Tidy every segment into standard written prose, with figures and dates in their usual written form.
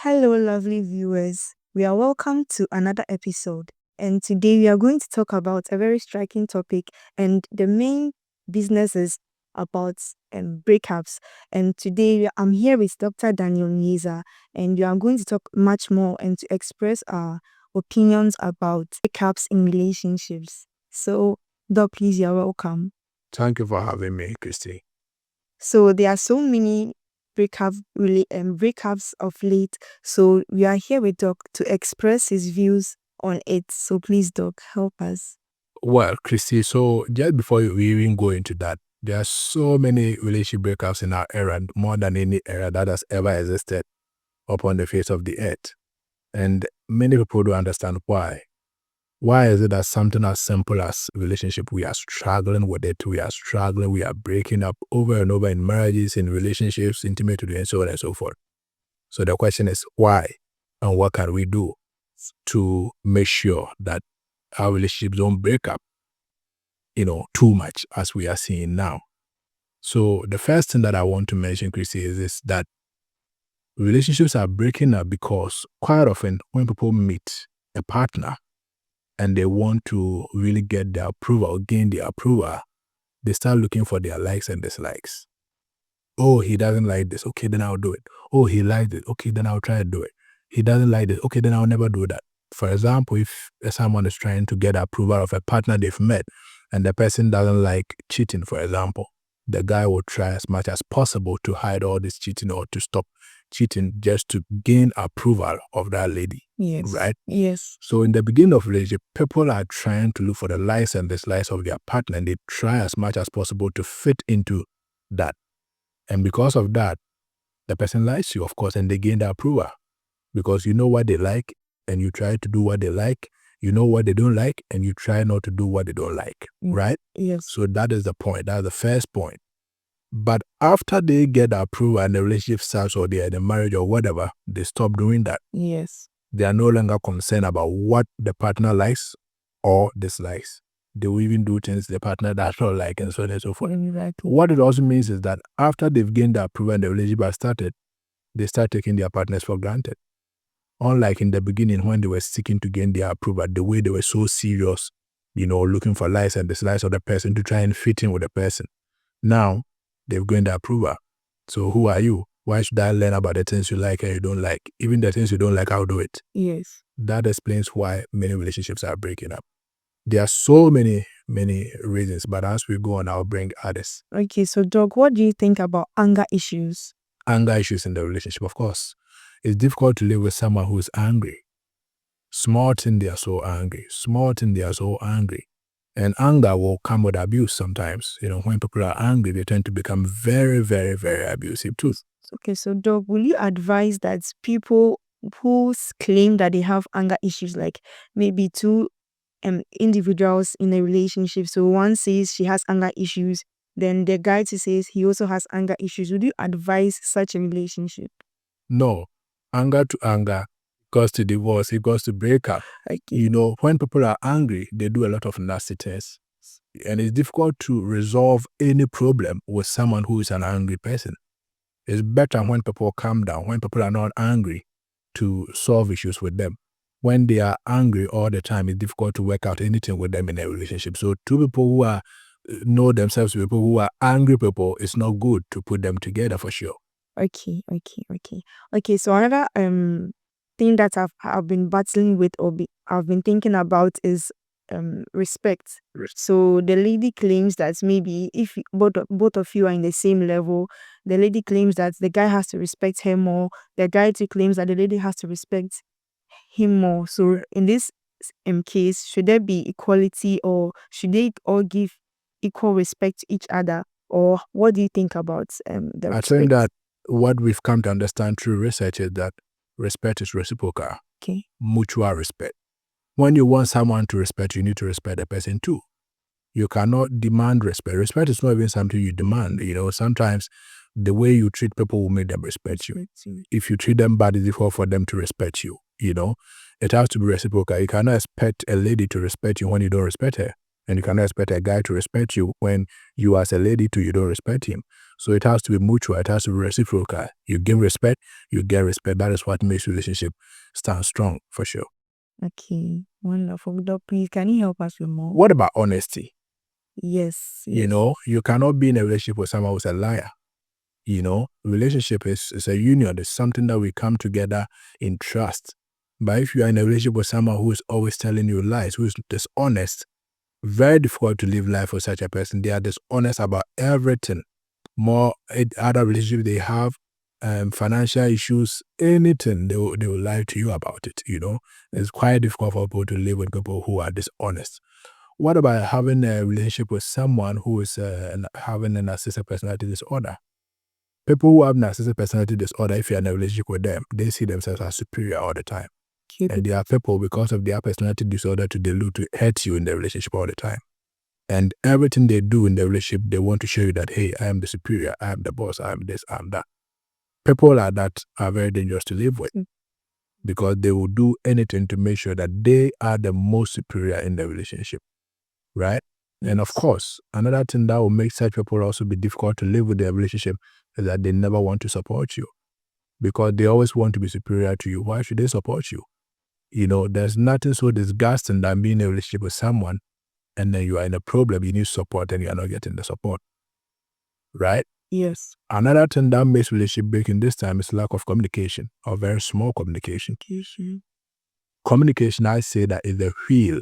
Hello, lovely viewers. We are welcome to another episode. And today we are going to talk about a very striking topic. And the main business is about breakups. And today I'm here with Dr. Daniel Niza. And we are going to talk much more and to express our opinions about breakups in relationships. So, Doc, please, you're welcome. Thank you for having me, Christy. So there are so many breakups of late. So we are here with Doc to express his views on it. So please, Doc, help us. Well, Christy, so just before we even go into that, there are so many relationship breakups in our era, more than any era that has ever existed upon the face of the earth. And many people don't understand why. Why is it that something as simple as relationship, we are struggling with it, we are breaking up over and over in marriages, in relationships, intimate, and so on and so forth. So the question is why, and what can we do to make sure that our relationships don't break up, too much as we are seeing now. So the first thing that I want to mention, Chrissy, is this, that relationships are breaking up because quite often when people meet a partner and they want to really get their approval, gain their approval, they start looking for their likes and dislikes. Oh, he doesn't like this. Okay, then I'll do it. Oh, he likes it. Okay, then I'll try to do it. He doesn't like it. Okay, then I'll never do that. For example, if someone is trying to get approval of a partner they've met and the person doesn't like cheating, for example, the guy will try as much as possible to hide all this cheating or to stop cheating just to gain approval of that lady. Yes. Right? Yes. So in the beginning of relationship, people are trying to look for the likes and dislikes of their partner, and they try as much as possible to fit into that. And because of that, the person likes you, of course, and they gain the approval because you know what they like and you try to do what they like. You know what they don't like and you try not to do what they don't like, right? Yes. So that is the point. That's the first point. But after they get the approval and the relationship starts or they are in a marriage or whatever, they stop doing that. Yes. They are no longer concerned about what the partner likes or dislikes. They will even do things the partner does not like and so on and so forth. Exactly. What it also means is that after they've gained the approval and the relationship has started, they start taking their partners for granted. Unlike in the beginning when they were seeking to gain their approval, the way they were so serious, looking for likes and dislikes of the person to try and fit in with the person. Now, they've gained the approval. So who are you? Why should I learn about the things you like and you don't like? Even the things you don't like, I'll do it. Yes. That explains why many relationships are breaking up. There are so many reasons, but as we go on, I'll bring others. Okay, so Doc, what do you think about anger issues? Anger issues in the relationship, of course. It's difficult to live with someone who is angry. Small thing, they are so angry. Small thing, they are so angry. And anger will come with abuse sometimes. When people are angry, they tend to become very, very, very abusive too. Okay, so Doc, will you advise that people who claim that they have anger issues, like maybe two individuals in a relationship, so one says she has anger issues, then the guy too says he also has anger issues, would you advise such a relationship? No. Anger to anger equals to divorce, equals to breakup. Okay. When people are angry, they do a lot of nasty things. And it's difficult to resolve any problem with someone who is an angry person. It's better when people calm down, when people are not angry, to solve issues with them. When they are angry all the time, it's difficult to work out anything with them in a relationship. So two people who know themselves, people who are angry people, it's not good to put them together for sure. Okay. So another thing that I've been battling with or I've been thinking about is respect. So the lady claims that maybe if both of you are in the same level, the lady claims that the guy has to respect her more. The guy too claims that the lady has to respect him more. So in this case, should there be equality or should they all give equal respect to each other? Or what do you think about the I respect? think that what we've come to understand through research is that respect is reciprocal. Okay. Mutual respect. When you want someone to respect you, need to respect the person too. You cannot demand respect. Respect is not even something you demand. Sometimes the way you treat people will make them respect you. If you treat them bad, it's difficult for them to respect you. It has to be reciprocal. You cannot expect a lady to respect you when you don't respect her. And you cannot expect a guy to respect you when you as a lady too, you don't respect him. So it has to be mutual. It has to be reciprocal. You give respect, you get respect. That is what makes relationship stand strong, for sure. Okay, wonderful. Doc, please, can you help us with more? What about honesty? Yes. You know, you cannot be in a relationship with someone who's a liar. You know, relationship is a union. It's something that we come together in trust. But if you are in a relationship with someone who is always telling you lies, who is dishonest, very difficult to live life with such a person. They are dishonest about everything. More other relationships they have, financial issues, anything, they will lie to you about it. You know, it's quite difficult for people to live with people who are dishonest. What about having a relationship with someone who is having a narcissistic personality disorder? People who have narcissistic personality disorder, if you're in a relationship with them, they see themselves as superior all the time. And there are people, because of their personality disorder, to delude, to hurt you in the relationship all the time. And everything they do in the relationship, they want to show you that, hey, I am the superior, I am the boss, I am this, I am that. People like that are very dangerous to live with because they will do anything to make sure that they are the most superior in the relationship, right? Yes. And of course, another thing that will make such people also be difficult to live with their relationship is that they never want to support you because they always want to be superior to you. Why should they support you? You know, there's nothing so disgusting than being in a relationship with someone and then you are in a problem, you need support and you are not getting the support, right? Yes. Another thing that makes relationship breaking this time is lack of communication or very small communication. Communication, I say that, is the wheel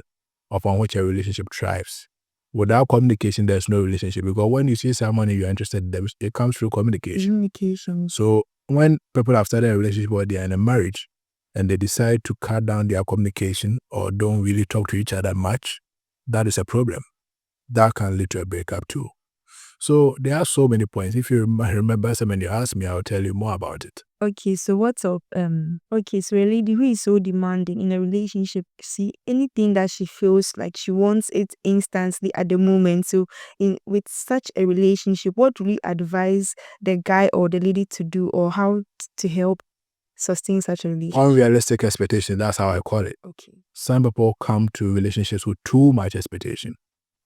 upon which a relationship thrives. Without communication, there's no relationship because when you see someone and you're interested in them, it comes through communication. So when people have started a relationship or they are in a marriage and they decide to cut down their communication or don't really talk to each other much, that is a problem. That can lead to a breakup too. So there are so many points. If you remember some and you ask me, I'll tell you more about it. Okay, so what's up? Okay, so a lady who is so demanding in a relationship, see anything that she feels like she wants it instantly at the moment. So, in with such a relationship, what will you advise the guy or the lady to do, or how to help sustain such a relationship? Unrealistic expectation, that's how I call it. Okay. Some people come to relationships with too much expectation.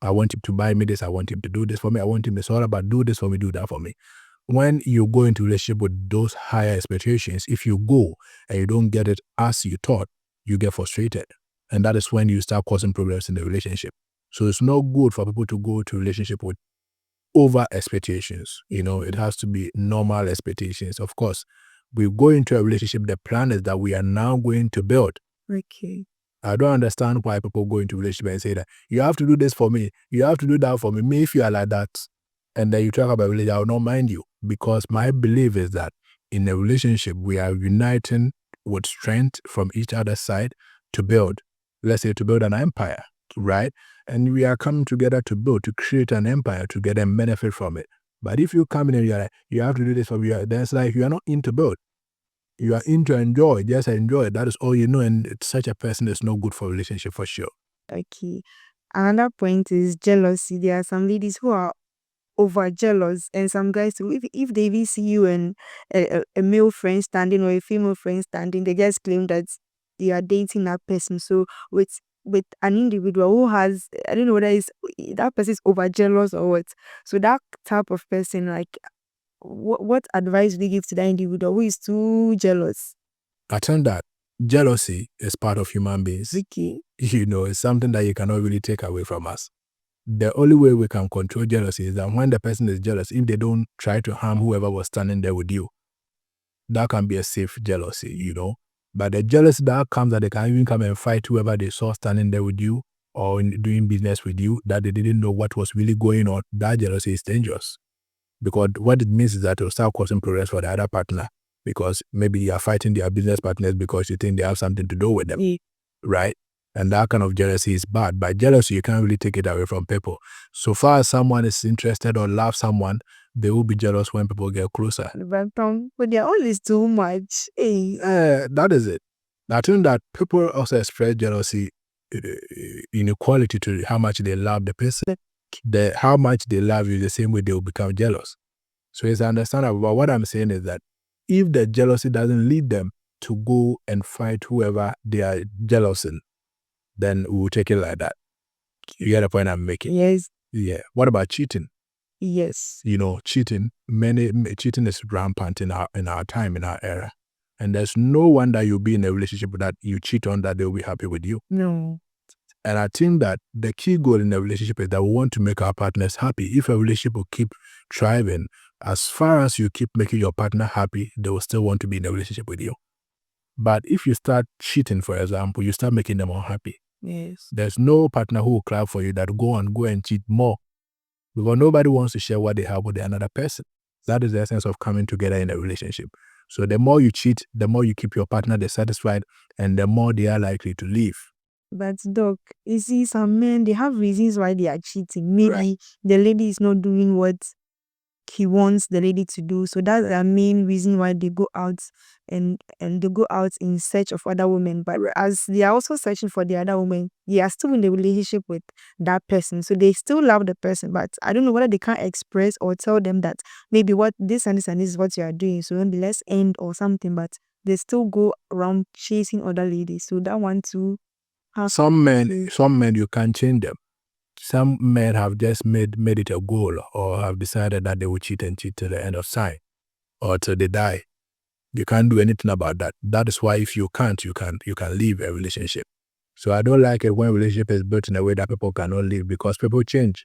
I want him to buy me this, I want him to do this for me, I want him, it's all about do this for me, do that for me. When you go into a relationship with those higher expectations, if you go and you don't get it as you thought, you get frustrated. And that is when you start causing problems in the relationship. So it's not good for people to go to a relationship with over expectations. You know, it has to be normal expectations. Of course, we go into a relationship, the plan is that we are now going to build. Okay. I don't understand why people go into a relationship and say that you have to do this for me, you have to do that for me. Me, if you are like that, and then you talk about relationship, I will not mind you because my belief is that in a relationship we are uniting with strength from each other's side to build, let's say, to build an empire, right? And we are coming together to build, to create an empire together and benefit from it. But if you come in and you're like, you have to do this for me, then it's like you are not into build. You are into enjoy, just enjoy. That is all you know. And such a person is no good for relationship for sure. Okay. Another point is jealousy. There are some ladies who are over jealous, and some guys too. If they even see you and a male friend standing or a female friend standing, they just claim that they are dating that person. So with an individual who has, I don't know whether it's that person is over jealous or what. So that type of person, like, what advice do you give to that individual who is too jealous? I think that jealousy is part of human beings. Okay. You know, it's something that you cannot really take away from us. The only way we can control jealousy is that when the person is jealous, if they don't try to harm whoever was standing there with you, that can be a safe jealousy, you know. But the jealousy that comes that they can even come and fight whoever they saw standing there with you or doing business with you, that they didn't know what was really going on, that jealousy is dangerous. Because what it means is that it will start causing progress for the other partner because maybe you are fighting their business partners because you think they have something to do with them, right? And that kind of jealousy is bad. By jealousy, you can't really take it away from people. So far as someone is interested or loves someone, they will be jealous when people get closer. But they're always too much. Hey. That is it. I think that people also express jealousy inequality to how much they love the person. How much they love you, the same way they will become jealous. So it's understandable. But what I'm saying is that if the jealousy doesn't lead them to go and fight whoever they are jealous in, then we will take it like that. You get the point I'm making? Yes. Yeah. What about cheating? Yes. Cheating is rampant in our time, in our era. And there's no one that you'll be in a relationship that you cheat on that they'll be happy with you. No. And I think that the key goal in a relationship is that we want to make our partners happy. If a relationship will keep thriving, as far as you keep making your partner happy, they will still want to be in a relationship with you. But if you start cheating, for example, you start making them unhappy. Yes. There's no partner who will clap for you that go and cheat more, because nobody wants to share what they have with another person. That is the essence of coming together in a relationship. So the more you cheat, the more you keep your partner dissatisfied, and the more they are likely to leave. But Doc, you see, some men, they have reasons why they are cheating. Maybe the lady is not doing what he wants the lady to do. So that's the main reason why they go out and they go out in search of other women. But as they are also searching for the other woman, they are still in the relationship with that person. So they still love the person. But I don't know whether they can't express or tell them that maybe what this and this and this is what you are doing. So maybe let's end or something. But they still go around chasing other ladies. So that one too. Some men you can't change them. Some men have just made it a goal, or have decided that they will cheat and cheat till the end of time, or till they die. You can't do anything about that. That is why if you can't, you can leave a relationship. So I don't like it when a relationship is built in a way that people cannot leave, because people change.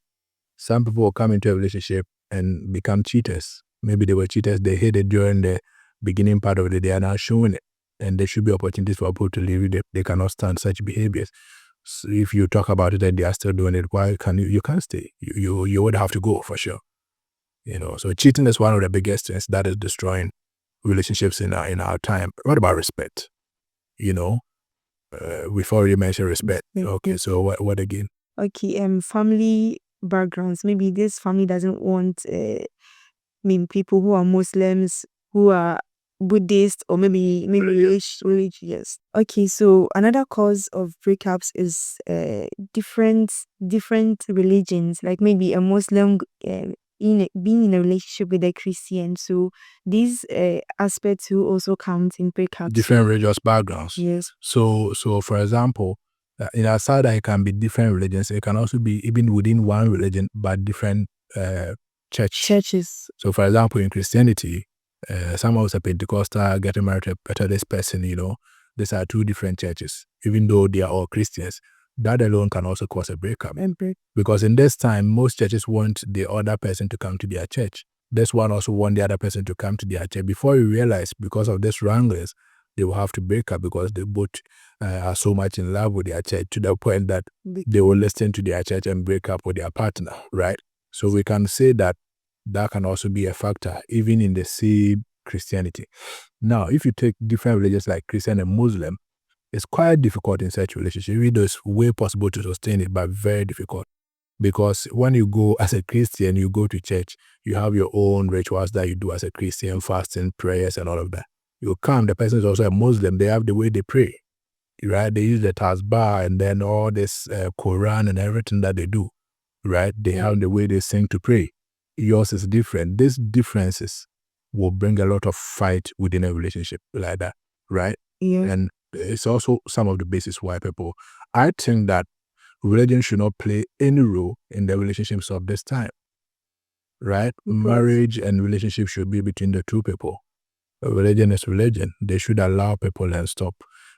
Some people will come into a relationship and become cheaters. Maybe they were cheaters, they hid it during the beginning part of it, they are now showing it. And there should be opportunities for people to leave. They cannot stand such behaviors. So if you talk about it and they are still doing it, why can you can't stay? You would have to go for sure. So cheating is one of the biggest things that is destroying relationships in our time. What about respect? We've already mentioned respect. Okay, so what again? Okay, family backgrounds. Maybe this family doesn't want people who are Muslims, who are Buddhist, or maybe religious. Okay, so another cause of breakups is different religions. Like maybe a Muslim being in a relationship with a Christian. So these aspects will also count in breakups. Different religious backgrounds. Yes. So for example, in our side, it can be different religions. It can also be even within one religion, but different churches. So for example, in Christianity, someone who's a Pentecostal getting married to a Methodist person, these are two different churches. Even though they are all Christians, that alone can also cause a breakup. Because in this time, most churches want the other person to come to their church. This one also want the other person to come to their church. Before you realize, because of this wranglings, they will have to break up, because they both are so much in love with their church, to the point that they will listen to their church and break up with their partner, right? So we can say that can also be a factor, even in the same Christianity. Now, if you take different religions like Christian and Muslim, it's quite difficult in such relationships. Even though it's way possible to sustain it, but very difficult. Because when you go as a Christian, you go to church, you have your own rituals that you do as a Christian, fasting, prayers, and all of that. You come, the person is also a Muslim, they have the way they pray, right? They use the tasbah and then all this Quran and everything that they do, right? They have the way they sing to pray. Yours is different. These differences will bring a lot of fight within a relationship like that, right? Yeah. And it's also some of the basis why I think that religion should not play any role in the relationships of this time, right? Marriage and relationship should be between the two people. Religion is religion. They should allow people and stop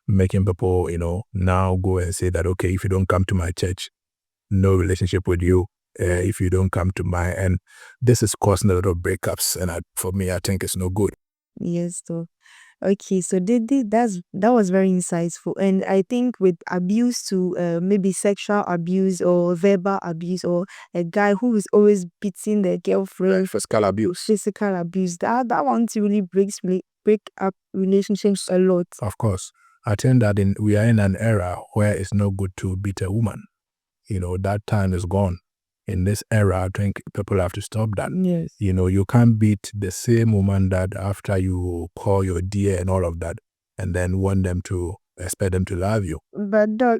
making people, now go and say that, okay, if you don't come to my church, no relationship with you. If you don't come to mine, and this is causing a lot of breakups. And for me, I think it's no good. Yes, though. Okay, so that was very insightful, and I think with abuse to maybe sexual abuse or verbal abuse, or a guy who is always beating their girlfriend, Physical abuse. that one too really break up relationships a lot. Of course, I think that we are in an era where it's not good to beat a woman. That time is gone. In this era, I think people have to stop that. Yes. You can't beat the same woman that after you call your dear and all of that, and then expect them to love you. But Doc,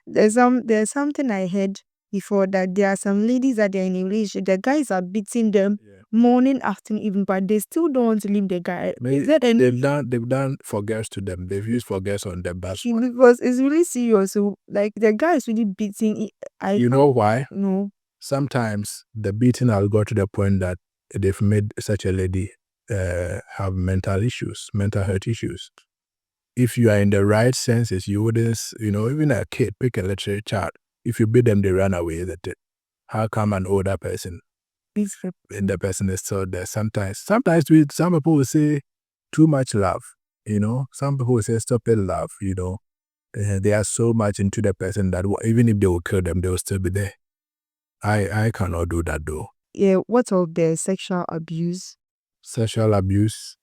there's something I heard before, that there are some ladies that they're in a relationship, the guys are beating them morning, afternoon, even, but they still don't want to leave the guy. Is that they've done for girls to them. They've used for girls on them. because it's really serious. So like the guy is really beating. You know why? No. sometimes the beating has got to the point that they've made such a lady have mental health issues. If you are in the right senses, you wouldn't, even a kid, pick a little child. If you beat them, they run away. That's it. How come an older person, and the person is still there? Sometimes some people will say too much love. Some people will say stupid love. They are so much into the person that even if they will kill them, they will still be there. I cannot do that though. Yeah, what of the sexual abuse? Sexual abuse,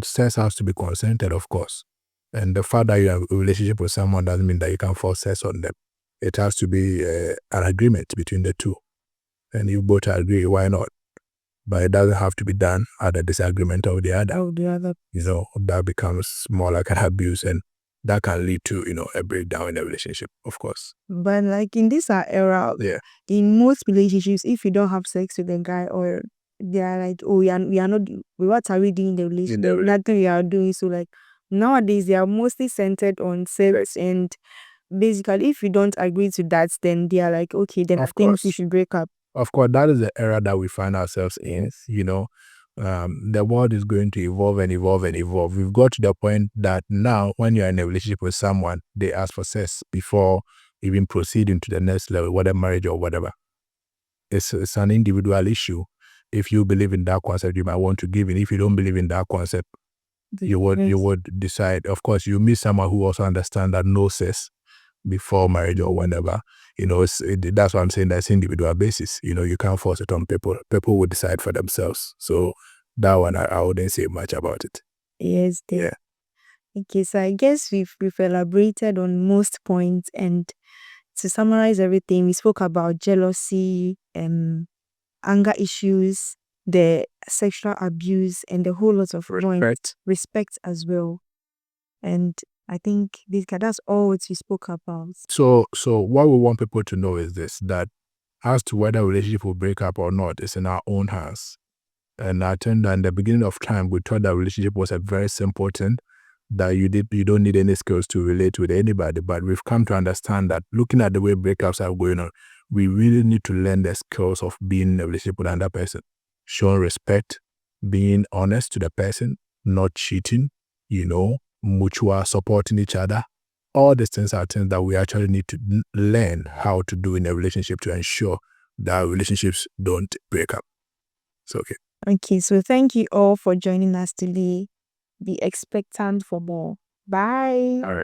sex has to be consented, of course. And the fact that you have a relationship with someone doesn't mean that you can force sex on them. It has to be an agreement between the two. And if both agree, why not? But it doesn't have to be done at the disagreement of the other. Oh, the other. That becomes more like an abuse, and that can lead to, a breakdown in the relationship, of course. But like in this era, Yeah. in most relationships, if you don't have sex with a guy, or they are like, oh, we are not, what are we doing in the relationship? There's nothing we are doing. So like nowadays, they are mostly centered on sex, and basically, if you don't agree to that, then they are like, okay, then I think we should break up. Of course, that is the era that we find ourselves in. The world is going to evolve and evolve and evolve. We've got to the point that now, when you're in a relationship with someone, they ask for sex before even proceeding to the next level, whether marriage or whatever. It's an individual issue. If you believe in that concept, you might want to give in. If you don't believe in that concept, you would decide. Of course, you meet someone who also understands that no sex before marriage or whenever, that's what I'm saying. That's individual basis. You can't force it on people. People will decide for themselves. So that one, I wouldn't say much about it. Yes, Yeah. Okay, so I guess we've elaborated on most points, and to summarize everything, we spoke about jealousy, anger issues, the sexual abuse, and the whole lot of respect as well. And I think that's all what we spoke about. So what we want people to know is this: that as to whether a relationship will break up or not, it's in our own hands. And I think that in the beginning of time, we thought that relationship was a very simple thing, that you don't need any skills to relate with anybody. But we've come to understand that looking at the way breakups are going on, we really need to learn the skills of being in a relationship with another person, showing respect, being honest to the person, not cheating, mutual supporting each other. All these things are things that we actually need to learn how to do in a relationship to ensure that relationships don't break up. So, okay. Okay, so thank you all for joining us today. Be expectant for more. Bye. All right.